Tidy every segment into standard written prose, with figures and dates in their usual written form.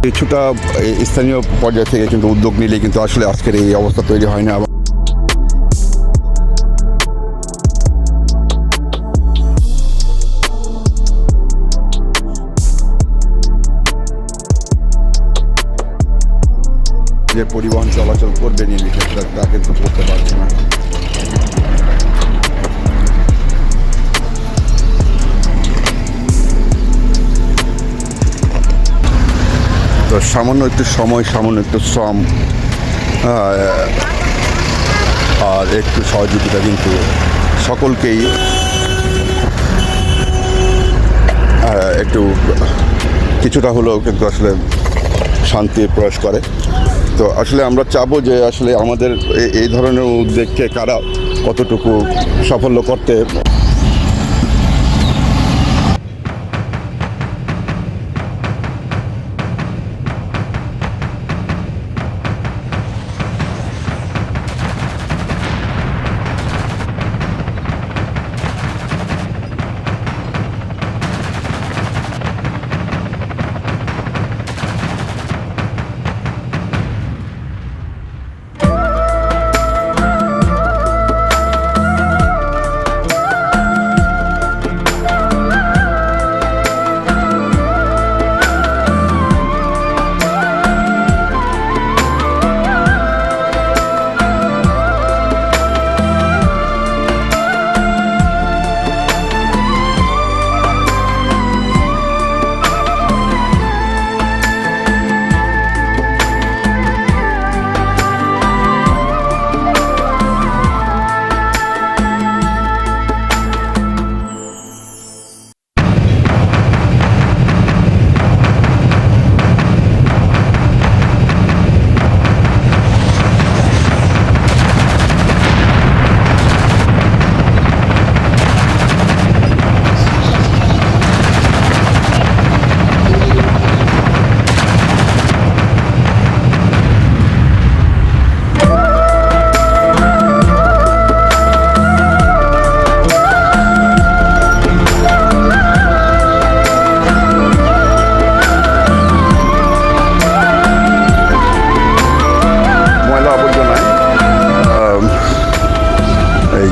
কিছুটা স্থানীয় পর্যায় থেকে কিন্তু উদ্যোগ নিলে কিন্তু আসলে আজকের এই অবস্থা তৈরি হয় না। যে পরিবহন চলাচল করবে নির্বিঘ্নে তা কিন্তু করতে পারছে না। তো সামান্য একটু সময়, সামান্য একটু শ্রম আর একটু সহযোগিতা কিন্তু সকলকেই একটু কিছুটা হলেও কিন্তু আসলে শান্তির প্রয়াস করে। তো আসলে আমরা চাবো যে আসলে আমাদের এই ধরনের উদ্যোগকে কারা কতটুকু সাফল্য করতে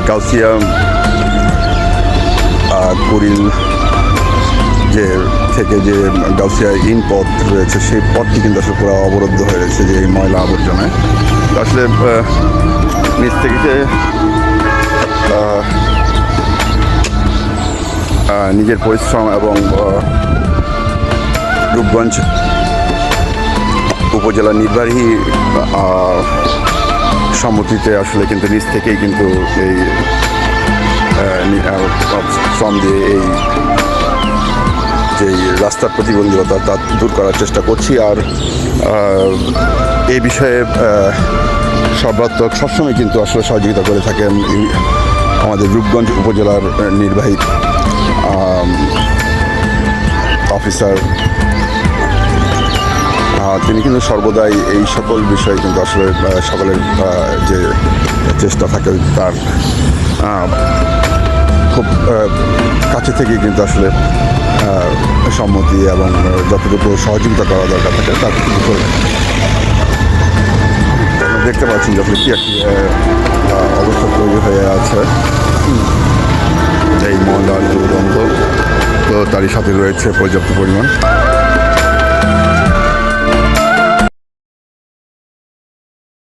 গাউসিয়া কুড়িল যে থেকে যে গাউসিয়া ইন পথ রয়েছে সেই পথটি কিন্তু আসলে পুরো অবরুদ্ধ হয়ে রয়েছে যে এই ময়লা আবর্জনায়। আসলে নিচ থেকে নিজের পরিশ্রম এবং রূপগঞ্জ উপজেলা নির্বাহী সম্মতিতে আসলে কিন্তু নিচ থেকেই কিন্তু এই শ্রম দিয়ে এই যে রাস্তার প্রতিবন্ধকতা তা দূর করার চেষ্টা করছি। আর এই বিষয়ে সর্বাত্মক সবসময় কিন্তু আসলে সহযোগিতা করে থাকেন আমাদের রূপগঞ্জ উপজেলার নির্বাহী অফিসার। তিনি কিন্তু সর্বদাই এই সকল বিষয়ে কিন্তু আসলে সকলের যে চেষ্টা থাকে তার খুব কাছে থেকেই কিন্তু আসলে সম্মতি এবং যতটুকু সহযোগিতা করা দরকার থাকে তা কিন্তু করে দেখতে পাচ্ছেন যে কি একটি অবস্থা তৈরি হয়ে আছে এই ময়লার দুর্গন্ধ। তো তারই সাথে রয়েছে পর্যাপ্ত পরিমাণ